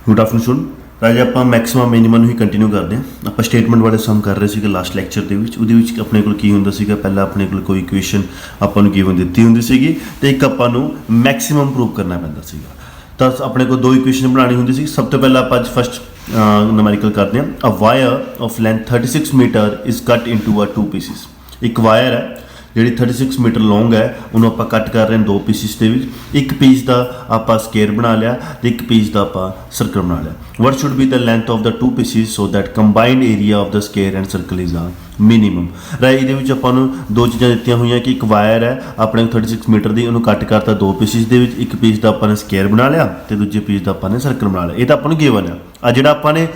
Good afternoon student. ਰਾਜ ਆਪਾਂ maximum minimum ਨੂੰ ਹੀ continue ਕਰਦੇ ਹਾਂ। ਆਪਾਂ ਸਟੇਟਮੈਂਟ ਵਾਲੇ ਸਮ ਕਰ ਰਹੇ ਸੀਗੇ ਲਾਸਟ ਲੈਕਚਰ ਦੇ ਵਿੱਚ। ਉਹਦੇ ਵਿੱਚ ਆਪਣੇ ਕੋਲ ਕੀ ਹੁੰਦਾ ਸੀਗਾ, ਪਹਿਲਾਂ ਆਪਣੇ ਕੋਲ ਕੋਈ ਇਕੁਏਸ਼ਨ ਆਪਾਂ ਨੂੰ ਗਿਵਨ ਦਿੱਤੀ ਹੁੰਦੀ ਸੀਗੀ ਤੇ ਇੱਕ ਆਪਾਂ ਨੂੰ ਮੈਕਸਿਮਮ ਪ੍ਰੂਵ ਕਰਨਾ ਪੈਂਦਾ ਸੀਗਾ। ਤਾਂ ਆਪਣੇ ਕੋਲ ਦੋ ਇਕੁਏਸ਼ਨ ਬਣਾਉਣੀ ਹੁੰਦੀ ਸੀ। ਸਭ ਤੋਂ ਪਹਿਲਾਂ ਆਪਾਂ ਅੱਜ ਫਸਟ ਨੂਮੈਰੀਕਲ ਕਰਦੇ ਹਾਂ। A wire of length 36 metre is cut into a 2 pieces. ਇੱਕ ਵਾਇਰ ਹੈ ਜਿਹੜੀ 36 ਮੀਟਰ ਲੌਂਗ ਹੈ, ਉਹਨੂੰ ਆਪਾਂ ਕੱਟ ਕਰ ਰਹੇ ਹਾਂ ਦੋ ਪੀਸਿਸ ਦੇ ਵਿੱਚ। ਇੱਕ ਪੀਸ ਦਾ ਆਪਾਂ ਸਕੁਏਅਰ ਬਣਾ ਲਿਆ ਤੇ ਇੱਕ ਪੀਸ ਦਾ ਆਪਾਂ ਸਰਕਲ ਬਣਾ ਲਿਆ। What should be the length of the two pieces so that combined area of the square and circle is a minimum. Right, ਇਹਦੇ ਵਿੱਚ ਆਪਾਂ ਨੂੰ ਦੋ ਚੀਜ਼ਾਂ ਦਿੱਤੀਆਂ ਹੋਈਆਂ ਕਿ ਇੱਕ ਵਾਇਰ ਹੈ ਆਪਣੇ 36 ਮੀਟਰ ਦੀ, ਉਹਨੂੰ ਕੱਟ ਕਰਤਾ ਦੋ ਪੀਸਿਸ ਦੇ ਵਿੱਚ। ਇੱਕ ਪੀਸ ਦਾ ਆਪਾਂ ਨੇ ਸਕੁਏਅਰ ਬਣਾ ਲਿਆ ਤੇ ਦੂਜੇ ਪੀਸ ਦਾ ਆਪਾਂ ਨੇ ਸਰਕਲ ਬਣਾ ਲਿਆ। ਇਹ ਤਾਂ ਆਪਾਂ ਨੂੰ ਗਿਵਨ ਆ। ਜਿਹੜਾ ਆਪਾਂ ਨੇ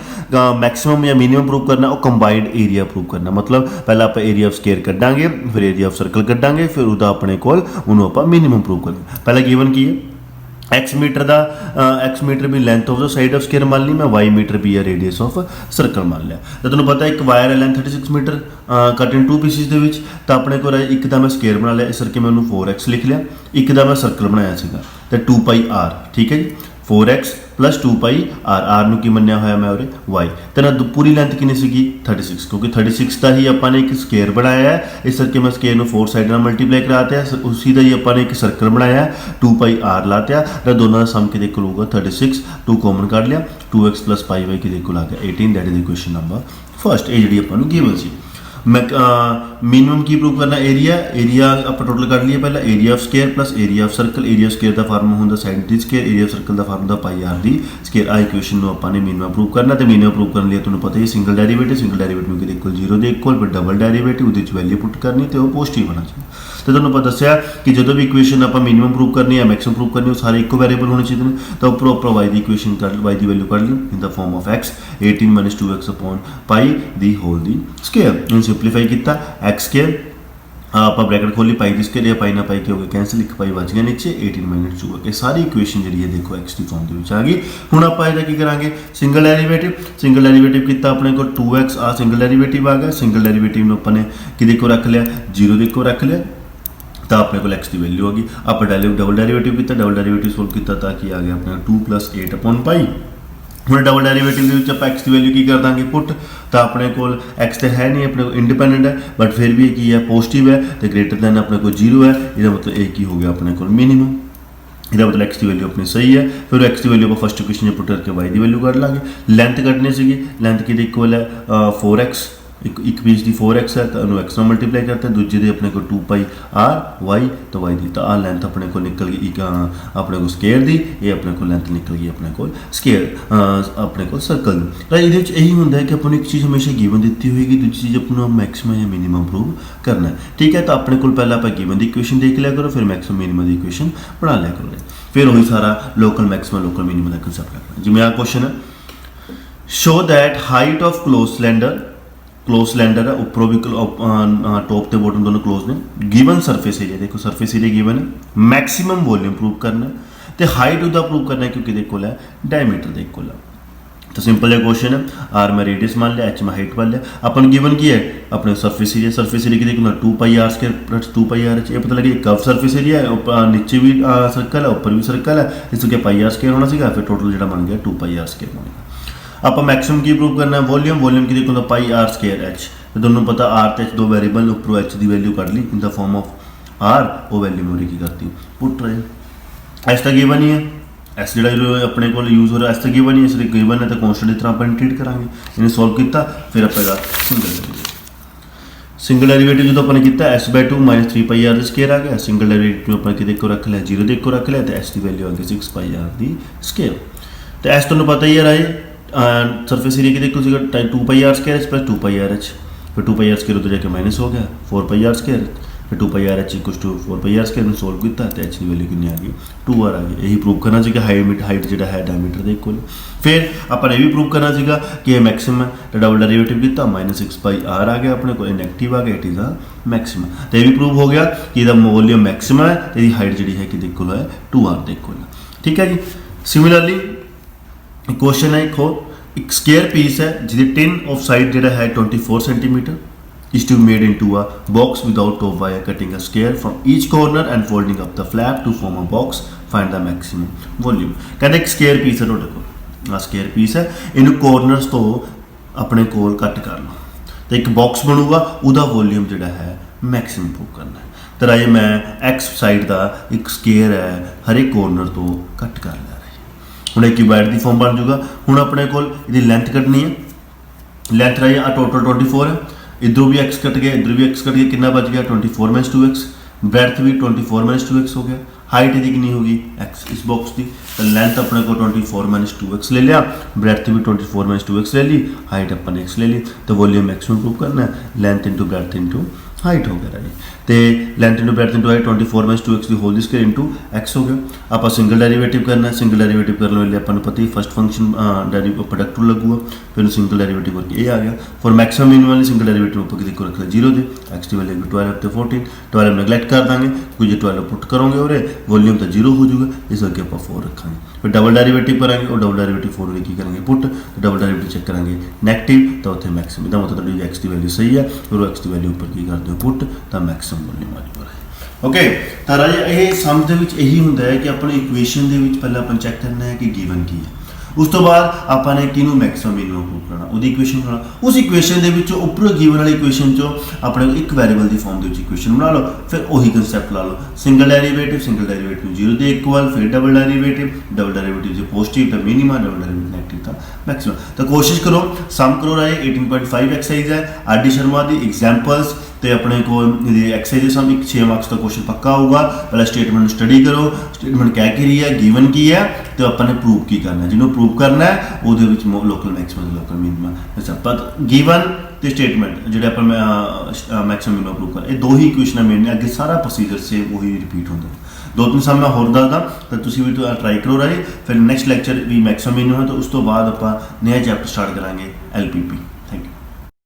ਮੈਕਸਿਮਮ ਜਾਂ ਮਿਨੀਮਮ ਪ੍ਰੂਵ ਕਰਨਾ ਉਹ ਕੰਬਾਈਨਡ ਏਰੀਆ ਪ੍ਰੂਵ ਕਰਨਾ। ਮਤਲਬ ਪਹਿਲਾਂ ਆਪਾਂ ਏਰੀਆ ਆਫ ਸਕੁਏਅਰ ਕੱਢਾਂਗੇ, ਫਿਰ ਏਰੀਆ ਆਫ ਸਰਕਲ ਕੱਢਾਂਗੇ, ਫਿਰ ਉਹਦਾ ਆਪਣੇ ਕੋਲ ਉਹਨੂੰ ਆਪਾਂ ਮਿਨੀਮਮ ਪ੍ਰੂਵ ਕਰਨਾ। ਪਹਿਲਾਂ ਗਿਵਨ ਕੀ ਹੈ, x ਮੀਟਰ ਦਾ x ਮੀਟਰ ਵੀ length of the side of square ਮੰਨ ਲਈ ਮੈਂ, y ਮੀਟਰ ਵੀ ਹੈ ਰੇਡੀਅਸ ਆਫ ਸਰਕਲ ਮੰਨ ਲਿਆ। ਤਾਂ ਤੁਹਾਨੂੰ ਪਤਾ ਇੱਕ ਵਾਇਰ ਹੈ ਲੈਂਥ 36 ਮੀਟਰ ਕੱਟ ਇਨ 2 ਪੀਸਿਸ ਦੇ ਵਿੱਚ। ਤਾਂ ਆਪਣੇ ਕੋਲ ਇੱਕ ਦਾ ਮੈਂ ਸਕੁਏਅਰ ਬਣਾ ਲਿਆ, ਇਸ ਕਰਕੇ ਮੈਂ ਉਹਨੂੰ 4x ਲਿਖ ਲਿਆ। ਇੱਕ ਦਾ ਮੈਂ ਸਰਕਲ ਬਣਾਇਆ ਸੀਗਾ ਤੇ 2πr, ਠੀਕ ਹੈ ਜੀ। 4x plus 2πr ਨੂੰ ਕੀ ਮੰਨਿਆ ਹੋਇਆ ਮੈਂ ਉਰੇ y। ਤੇ ਨਾ ਪੂਰੀ ਲੈਂਥ ਕਿੰਨੀ ਸੀਗੀ 36, ਕਿਉਂਕਿ 36 ਦਾ ਹੀ ਆਪਾਂ ਨੇ ਇੱਕ ਸਕੁਏਅਰ ਬਣਾਇਆ ਹੈ, ਇਸ ਕਰਕੇ ਮੈਂ ਸਕੁਏਅਰ ਨੂੰ 4 ਸਾਈਡ ਨਾਲ ਮਲਟੀਪਲਾਈ ਕਰਾਤਾ ਹੈ। ਉਸੀ ਦਾ ਹੀ ਆਪਾਂ ਨੇ ਇੱਕ ਸਰਕਲ ਬਣਾਇਆ 2πr ਲਾਤਿਆ। ਤਾਂ ਦੋਨਾਂ ਦਾ ਸਮ ਕਿਹਦੇ ਕੋਲ ਹੋਊਗਾ 36, 2 ਕਾਮਨ ਕੱਢ ਲਿਆ, 2x plus πy ਕਿਹਦੇ ਕੋਲ ਆ ਗਿਆ 18। That is equation number first. ਇਹ ਜਿਹੜੀ ਆਪਾਂ ਨੂੰ ਗਿਵਨ ਸੀ। ਮੈਂ ਮਿਨੀਮਮ ਕੀ ਪ੍ਰੂਵ ਕਰਨਾ, ਏਰੀਆ ਆਪਾਂ ਟੋਟਲ ਕੱਢ ਲਈਏ ਪਹਿਲਾਂ। Area of square plus area of circle. Area of square the formula ਹੁੰਦਾ side the square, area of circle the formula πr the square. ਆ ਇਕੁਏਸ਼ਨ ਨੂੰ ਆਪਾਂ ਨੇ ਮਿਨੀਮਮ ਪ੍ਰੂਵ ਕਰਨਾ। ਤੇ ਮਿਨੀਮਮ ਪ੍ਰੂਵ ਕਰਨ ਲਈ ਤੁਹਾਨੂੰ ਪਤਾ ਹੀ ਸਿੰਗਲ ਡੈਰੀਵੇਟਿਵ ਨੂੰ ਕਿਹਦੇ ਕੋਲ 0 ਦੇ ਇਕੁਅਲ, ਫਿਰ ਡਬਲ ਡੈਰੀਵੇਟਿਵ ਉਹਦੇ ਵਿੱਚ ਵੈਲਿਊ ਪੁੱਟ ਕਰਨੀ ਤੇ ਉਹ ਪੋਜ਼ਿਟਿਵ ਹੋਣਾ ਚਾਹੀਦਾ। ਤੇ ਤੁਹਾਨੂੰ ਆਪਾਂ ਦੱਸਿਆ ਕਿ ਜਦੋਂ ਵੀ ਇਕੁਏਸ਼ਨ ਆਪਾਂ ਮਿਨੀਮਮ ਪ੍ਰੂਵ ਕਰਨੀ ਹੈ, ਮੈਕਸਿਮਮ ਪ੍ਰੂਵ ਕਰਨੀ, ਉਹ ਸਾਰੇ ਇੱਕੋ ਵੈਰੀਏਬਲ ਹੋਣੇ ਚਾਹੀਦੇ ਨੇ। ਤਾਂ ਉੱਪਰੋਂ ਆਪਾਂ y ਦੀ ਇਕੁਏਸ਼ਨ ਕੱਢ, y ਦੀ ਵੈਲਿਊ ਕੱਢ ਲਈ in the form of x 18 - 2x upon π ਦੀ ਹੋਲ ਦੀ ਸਕੁਏਅਰ। ਇਹਨੂੰ ਸਿੰਪਲੀਫਾਈ ਕੀਤਾ, x ਸਕੁਏਅਰ ਆਪਾਂ ਬ੍ਰੈਕਟ ਖੋਲੀ, ਪਾਈ ਦੀ ਸਕੁਏਅਰ, ਪਾਈ ਨਾ ਪਾਈ ਕੀ ਹੋ ਗਿਆ ਕੈਂਸਲ, ਇੱਕ ਪਾਈ ਬਚ ਗਿਆ ਨੀਚੇ 18 - 2। ਇਹ ਸਾਰੀ ਇਕੁਏਸ਼ਨ ਜਿਹੜੀ ਹੈ ਦੇਖੋ x ਦੀ ਫਾਰਮ ਦੇ ਵਿੱਚ ਆ ਗਈ। ਹੁਣ ਆਪਾਂ ਇਹਦਾ ਕੀ ਕਰਾਂਗੇ, ਸਿੰਗਲ ਡੈਰੀਵੇਟਿਵ ਕੀਤਾ ਆਪਣੇ ਕੋਲ 2x, ਆ ਸਿੰਗਲ ਡੈਰੀਵੇਟਿਵ ਆ ਗਿਆ। ਸਿੰਗਲ ਡੈਰੀਵੇਟਿਵ ਨੂੰ ਆਪਾਂ ਨੇ ਕਿਹਦੇ ਕੋਲ ਰੱਖ ਲਿਆ 0 ਦੇ ਕੋਲ ਰੱਖ ਲਿਆ। ਤਾਂ ਆਪਣੇ ਕੋਲ x ਦੀ ਵੈਲਿਊ ਆ ਗਈ। ਆਪਾਂ ਡਬਲ ਡੈਰੀਵੇਟਿਵ ਕੀਤਾ, ਡਬਲ ਡੈਰੀਵੇਟਿਵ ਸੋਲਵ ਕੀਤਾ ਤਾਂ ਕੀ ਆ ਗਿਆ ਆਪਣਾ 2 + 8 upon π। ਹੁਣ ਡਬਲ ਡੈਰੀਵੇਟਿਵ ਦੇ ਵਿੱਚ ਆਪਾਂ x ਦੀ ਵੈਲਿਊ ਕੀ ਕਰ ਦਾਂਗੇ ਪੁੱਟ। ਤਾਂ ਆਪਣੇ ਕੋਲ x ਤੇ ਹੈ ਨਹੀਂ, ਆਪਣੇ ਕੋਲ ਇੰਡੀਪੈਂਡੈਂਟ ਹੈ, ਬਟ ਫਿਰ ਵੀ ਇਹ ਕੀ ਹੈ ਪੋਜ਼ਿਟਿਵ ਹੈ ਤੇ ਗ੍ਰੇਟਰ ਦੈਨ ਆਪਣੇ ਕੋਲ 0 ਹੈ। ਇਹਦਾ ਮਤਲਬ ਇਹ ਕੀ ਹੋ ਗਿਆ ਆਪਣੇ ਕੋਲ ਮਿਨੀਮਮ। ਇਹਦਾ ਮਤਲਬ x ਦੀ ਵੈਲਿਊ ਆਪਣੀ ਸਹੀ ਹੈ। ਫਿਰ x ਦੀ ਵੈਲਿਊ ਆਪਾਂ ਫਸਟ ਇਕੁਏਸ਼ਨ 'ਚ ਪੁੱਟ ਕਰਕੇ y ਦੀ ਵੈਲਿਊ ਕੱਢ ਲਾਂਗੇ। ਲੈਂਥ ਕੱਢਣੀ ਸੀਗੀ, ਲੈਂਥ ਕਿਹਦੇ ਇਕੁਅਲ ਹੈ 4x। ਇੱਕ ਪੀਸ ਦੀ 4x ਹੈ ਤਾਂ ਉਹਨੂੰ x ਨਾਲ ਮਲਟੀਪਲਾਈ ਕਰਤਾ, ਦੂਜੇ ਦੇ ਆਪਣੇ ਕੋਲ 2πr y ਤਾਂ y ਦੀ। ਤਾਂ ਆਹ ਲੈਂਥ ਆਪਣੇ ਕੋਲ ਨਿਕਲ ਗਈ ਇੱਕ ਆਪਣੇ ਕੋਲ ਸਕੁਏਅਰ ਦੀ, ਇਹ ਆਪਣੇ ਕੋਲ ਲੈਂਥ ਨਿਕਲ ਗਈ ਆਪਣੇ ਕੋਲ ਸਕੁਏਅਰ ਆਪਣੇ ਕੋਲ ਸਰਕਲ ਦੀ। ਤਾਂ ਇਹਦੇ ਵਿੱਚ ਇਹੀ ਹੁੰਦਾ ਹੈ ਕਿ ਆਪਾਂ ਨੂੰ ਇੱਕ ਚੀਜ਼ ਹਮੇਸ਼ਾ ਗਿਵਨ ਦਿੱਤੀ ਹੋਏਗੀ, ਦੂਜੀ ਚੀਜ਼ ਆਪਾਂ ਨੂੰ ਮੈਕਸਿਮਮ ਜਾਂ ਮਿਨੀਮਮ ਪ੍ਰੂਵ ਕਰਨਾ ਹੈ, ਠੀਕ ਹੈ। ਤਾਂ ਆਪਣੇ ਕੋਲ ਪਹਿਲਾਂ ਆਪਾਂ ਗਿਵਨ ਦੀ ਇਕੁਏਸ਼ਨ ਦੇਖ ਲਿਆ ਕਰੋ, ਫਿਰ ਮੈਕਸਿਮਮ ਮਿਨੀਮਮ ਦੀ ਇਕੁਏਸ਼ਨ ਬਣਾ ਲਿਆ ਕਰੋ, ਫਿਰ ਉਹੀ ਸਾਰਾ ਲੋਕਲ ਮੈਕਸਿਮਮ ਲੋਕਲ ਮਿਨੀਮਮ ਦਾ ਕਨਸੈਪਟ ਰੱਖਣਾ। ਜਿਵੇਂ ਆਹ ਕੁਐਸਚਨ ਹੈ, show that height of close cylinder ਹੈ, ਉੱਪਰੋਂ ਵੀ ਟੋਪ ਤੇ ਬੋਟਮ ਦੋਨੋਂ ਕਲੋਜ਼ ਨੇ। ਗਿਵਨ ਸਰਫੇਸ ਏਰੀਆ, ਦੇਖੋ ਸਰਫੇਸ ਏਰੀਆ ਗਿਵਨ ਹੈ, ਮੈਕਸਿਮਮ ਵੋਲਿਊਮ ਪ੍ਰੂਵ ਕਰਨਾ ਤੇ ਹਾਈਟ ਉਹਦਾ ਪ੍ਰੂਵ ਕਰਨਾ ਕਿਉਂਕਿ ਇਹਦੇ ਕੋਲ ਹੈ ਡਾਇਮੀਟਰ ਦੇ ਕੋਲ ਹੈ। ਤਾਂ ਸਿੰਪਲ ਜਿਹਾ ਕੁਐਸਚਨ ਹੈ, ਆਰ ਮੈਂ ਰੇਡੀਅਸ ਮੰਨ ਲਿਆ, ਐਚ ਮੈਂ ਹਾਈਟ ਮੰਨ ਲਿਆ। ਆਪਾਂ ਨੂੰ ਗਿਵਨ ਕੀ ਹੈ ਆਪਣੇ ਸਰਫੇਸ ਏਰੀਆ ਕਿਹਦੇ ਕੋਲ 2πr ਸਕੁਏਅਰ ਪਲੱਸ 2πr। ਇਹ ਪਤਾ ਲੱਗਿਆ ਕਰਵ ਸਰਫੇਸ ਏਰੀਆ ਹੈ, ਨੀਚੇ ਵੀ ਸਰਕਲ ਹੈ, ਉੱਪਰ ਵੀ ਸਰਕਲ ਹੈ, ਇਸ ਕਰਕੇ πr ਸਕੁਏਅਰ ਹੋਣਾ ਸੀਗਾ, ਫਿਰ ਟੋਟਲ ਜਿਹੜਾ ਬਣ ਗਿਆ 2πr ਸਕੁਏਅਰ ਬਣ ਗਿਆ। ਆਪਾਂ ਮੈਕਸਿਮਮ ਕੀ ਪ੍ਰੂਵ ਕਰਨਾ ਵੋਲਿਊਮ ਕਿਹਦੇ ਕੋਲ πr ਸਕੁਏਅਰ h। ਤੇ ਤੁਹਾਨੂੰ ਪਤਾ r ਤੇ h ਦੋ ਵੈਰੀਏਬਲ, ਉੱਪਰੋਂ h ਦੀ ਵੈਲਿਊ ਕੱਢ ਲਈ in the form of r, ਉਹ ਵੈਲਿਊ ਮੋਰੀ ਕੀ ਕਰਤੀ ਪੁੱਟ ਰਹੇ। s ਤਾਂ ਗਿਵਨ ਹੀ ਹੈ, s ਜਿਹੜਾ ਆਪਣੇ ਕੋਲ ਯੂਜ਼ ਹੋ ਰਿਹਾ s ਤਾਂ ਗਿਵਨ ਹੀ ਹੈ, ਇਸ ਲਈ ਗਿਵਨ ਹੈ ਤਾਂ ਕੌਨਸਟੈਂਟ ਦੀ ਤਰ੍ਹਾਂ ਆਪਾਂ ਟ੍ਰੀਟ ਕਰਾਂਗੇ। ਇਹਨੇ ਸੋਲਵ ਕੀਤਾ, ਫਿਰ ਆਪਾਂ ਇਹਦਾ ਸਿੰਗਲ ਡੈਰੀਵੇਟਿਵ ਜਦੋਂ ਆਪਾਂ ਨੇ ਕੀਤਾ s/2 - 3πr ਦਾ ਸਕੁਏਅਰ ਆ ਗਿਆ। ਸਿੰਗਲ ਡੈਰੀਵੇਟਿਵ ਆਪਾਂ ਕਿਹਦੇ ਕੋਲ ਰੱਖ ਲਿਆ 0 ਦੇ ਕੋਲ ਰੱਖ ਲਿਆ ਤੇ s ਦੀ ਵੈਲਿਊ ਆ ਗਈ 6πr ਦੀ ਸਕੁਏਅਰ। ਤੇ s ਤੁਹਾਨੂੰ ਪਤਾ ਹੀ ਹੈ ਰਾਏ ਸਰਫੇਸ ਏਰੀਆ ਕਿਹਦੇ ਕੋਲ ਸੀਗਾ 2πr ਸਕੁਏਅਰ ਪਲੱਸ 2πrh, ਫਿਰ 2πr ਸਕੁਏਅਰ ਉੱਧਰ ਜਾ ਕੇ ਮਾਈਨਸ ਹੋ ਗਿਆ 4πr ਸਕੁਏਅਰ, ਫਿਰ 2πrh = 4πr ਸਕੁਏਅਰ ਨੂੰ ਸੋਲਵ ਕੀਤਾ ਤੇ h ਦੀ ਵੈਲਿਊ ਕਿੰਨੀ ਆ ਗਈ 2r ਆ ਗਈ। ਇਹੀ ਪ੍ਰੂਵ ਕਰਨਾ ਸੀਗਾ ਹਾਈਟ ਜਿਹੜਾ ਹੈ ਡਾਇਮੀਟਰ ਦੇ ਇਕੁਅਲ। ਫਿਰ ਆਪਾਂ ਨੇ ਇਹ ਵੀ ਪ੍ਰੂਵ ਕਰਨਾ ਸੀਗਾ ਕਿ ਇਹ ਮੈਕਸਿਮਮ ਹੈ, ਤਾਂ ਡਬਲ ਡੈਰੀਵੇਟਿਵ ਕੀਤਾ -6πr ਆ ਗਿਆ ਆਪਣੇ ਕੋਲ, ਨੈਗੇਟਿਵ ਆ ਗਿਆ, ਇਟ ਇਜ਼ ਆ ਮੈਕਸਿਮਮ। ਤੇ ਇਹ ਵੀ ਪ੍ਰੂਵ ਹੋ ਗਿਆ ਕਿ ਇਹਦਾ ਵੋਲਿਊਮ ਮੈਕਸਿਮਮ ਹੈ ਤੇ ਇਹਦੀ ਹਾਈਟ ਜਿਹੜੀ ਹੈ ਕਿਹਦੇ ਕੋਲ ਹੈ 2r ਦੇ ਕੋਲ, ਠੀਕ ਹੈ ਜੀ। ਸਿਮਿਲਰਲੀ ਕੁਐਸਚਨ ਹੈ ਇੱਕ ਸਕੁਏਅਰ ਪੀਸ ਹੈ ਜਿਹਦੀ ਟਿਨ ਆਫ ਸਾਈਡ ਜਿਹੜਾ ਹੈ 24 centimetre is to be made into a box without top by cutting a square from each corner and folding up the flap to form a box. Find the maximum volume। ਕਹਿੰਦੇ ਇੱਕ square piece ਹੈ ਤੁਹਾਡੇ ਕੋਲ, ਆ square piece ਹੈ, ਇਹਨੂੰ corners ਤੋਂ ਆਪਣੇ ਕੋਲ ਕੱਟ ਕਰ ਲਓ ਤੇ ਇੱਕ ਬਾਕਸ ਬਣੂਗਾ, ਉਹਦਾ ਵੋਲੀਅਮ ਜਿਹੜਾ ਹੈ ਮੈਕਸਿਮਮ ਪ੍ਰੂਵ ਕਰਨਾ ਹੈ। ਤਾਂ ਰਾਜੇ ਮੈਂ ਐਕਸ ਸਾਈਡ ਦਾ ਇੱਕ ਸਕੁਏਅਰ ਹੈ ਹਰੇ ਕੋਰਨਰ ਤੋਂ ਕੱਟ ਕਰ ਲਿਆ ਰਾਜੇ। ਹੁਣ ਇਹ ਕਿਊਬਾਇਡ ਦੀ ਫਾਰਮ ਬਣ ਜਾਊਗਾ। ਹੁਣ ਆਪਣੇ ਕੋਲ ਇਹਦੀ ਲੈਂਥ ਕੱਢਣੀ ਹੈ। ਲੈਂਥ ਰਾਜੇ ਆ ਟੋਟਲ 24 ਹੈ, इधरों भी x कट गया, इधर भी x कट गया, कितना बच गया 24 - 2x। ब्रेथ भी 24 - 2x हो गया। हाइट यदि कितनी होगी x इस बॉक्स की, तो लेंथ अपने को 24 - 2x ले लिया, ब्रेथ भी 24 - 2x ले ली, हाइट अपन x ले ली। तो वॉल्यूम मैक्सिमम प्रूव करना है, length into breadth into height हो गया राजी। तो length into breadth into height 24 - 2x की होल स्क्वायर इंटू x हो गया। आप सिंगल डेरीवेटिव करना है, सिंगल डेरीवेटिव करने वाले अपन पता ही फर्स्ट फंक्शन प्रोडक्ट टू लगूगा, फिर सिंगल डेरीवेटिव करके ये आ गया। फॉर मैक्सिमम मिनिमम वाली सिंगल डेरीवेटिव ऊपर किसी को रखना 0 दे, x की वैल्यू 12 तो 14, 12 नेगलैक्ट कर देंगे क्योंकि जो 12 पुट करोगे और वॉल्यूम तो 0 हो जाएगा, इस करके आप 4 रखेंगे। फिर डबल डेरीवेटिव करेंगे और डबल डेरीवेटिव 4 की करेंगे पुट, तो डबल डेरीवेटिव चेक करेंगे नेगेटिव, तो उत्थे मैक्सिमम इसका मतलब x की वैल्यू सही है और x की वैल्यू ऊपर की कर दो पुट, तो मैक्सिमम वॉल्यूम आ जाएगा। ओके, तो राजे ये सम ਦੇ ਵਿੱਚ ਇਹੀ ਹੁੰਦਾ ਹੈ ਕਿ ਆਪਣੇ ਇਕੁਏਸ਼ਨ ਦੇ ਵਿੱਚ ਪਹਿਲਾਂ ਆਪਾਂ ਚੈੱਕ ਕਰਨਾ ਹੈ ਕਿ ਗਿਵਨ ਕੀ ਹੈ, ਉਸ ਤੋਂ ਬਾਅਦ ਆਪਾਂ ਨੇ ਕਿਹਨੂੰ ਮੈਕਸਿਮਮ ਮਿਨੀਮਮ ਪ੍ਰੂਵ ਕਰਨਾ, ਉਹਦੀ ਇਕੁਏਸ਼ਨ ਬਣਾਉਣਾ। ਉਸ ਇਕੁਏਸ਼ਨ ਦੇ ਵਿੱਚੋਂ ਉੱਪਰ ਗਿਵਨ ਵਾਲੀ ਇਕੁਏਸ਼ਨ ਚੋਂ ਆਪਣੇ ਕੋਲ ਇੱਕ ਵੈਰੀਏਬਲ ਦੀ ਫਾਰਮ ਦੇ ਵਿੱਚ ਇਕੁਏਸ਼ਨ ਬਣਾ ਲਓ, ਫਿਰ ਉਹੀ ਕਨਸੈਪਟ ਲਾ ਲਓ, ਸਿੰਗਲ ਡੈਰੀਵੇਟਿਵ ਨੂੰ 0 ਦੇ ਇਕੁਅਲ, ਫਿਰ ਡਬਲ ਡੈਰੀਵੇਟਿਵ ਜੇ ਪੋਜ਼ਿਟਿਵ ਤਾਂ ਮਿਨੀਮਮ, ਡਬਲ ਡੈਰੀਵੇਟਿਵ ਨੈਗੇਟਿਵ ਤਾਂ ਮੈਕਸਿਮਮ। ਤਾਂ ਕੋਸ਼ਿਸ਼ ਕਰੋ ਸਮ ਕਰੋ ਰਾਏ। 18.5 ਐਕਸਰਸਾਈਜ਼ ਹੈ ਆਰ ਡੀ ਸ਼ਰਮਾ ਦੀ ਐਗਜ਼ਾਮਪਲਸ, ਤੇ ਆਪਣੇ ਕੋਲ ਇਹਦੇ ਐਕਸਰਸਾਈਜ਼ ਸਮ 6 ਮਾਰਕਸ ਦਾ ਕੁਐਸਚਨ ਪੱਕਾ ਹੋਊਗਾ। ਪਹਿਲਾਂ ਸਟੇਟਮੈਂਟ ਨੂੰ ਸਟੱਡੀ ਕਰੋ, ਸਟੇਟਮੈਂਟ ਕਹਿ ਕੇ ਰਹੀ ਹੈ, ਗਿਵਨ ਕੀ ਹੈ ਤੇ ਆਪਾਂ ਨੇ ਪ੍ਰੂਵ ਕੀ ਕਰਨਾ, ਜਿਹਨੂੰ ਪ੍ਰੂਵ ਕਰਨਾ ਹੈ ਉਹਦੇ ਵਿੱਚ ਲੋਕਲ ਮੈਕਸਿਮਮ ਲੋਕਲ ਮਿਨੀਮਮ। ਅੱਛਾ, ਪਰ ਗਿਵਨ ਤੇ ਸਟੇਟਮੈਂਟ ਜਿਹੜੇ ਆਪਾਂ ਮੈਕਸਿਮਮ ਮਿਨੀਮਮ ਪ੍ਰੂਵ ਕਰ, ਇਹ ਦੋ ਹੀ ਇਕੁਏਸ਼ਨਾਂ ਮੇਨ ਨੇ, ਅੱਗੇ ਸਾਰਾ ਪ੍ਰੋਸੀਜਰ ਸੇਮ ਉਹੀ ਰਿਪੀਟ ਹੁੰਦਾ। ਦੋ ਤਿੰਨ ਸਮ ਮੈਂ ਹੋਰ ਦੱਸਦਾ, ਤਾਂ ਤੁਸੀਂ ਵੀ ਟਰਾਈ ਕਰੋ ਰਾਏ। ਫਿਰ ਨੈਕਸਟ ਲੈਕਚਰ ਵੀ ਮੈਕਸਿਮਮ ਮਿਨੀਮਮ ਹੈ, ਤਾਂ ਉਸ ਤੋਂ ਬਾਅਦ ਆਪਾਂ ਨया ਚੈਪਟਰ ਸਟਾਰਟ ਕਰਾਂਗੇ LPP।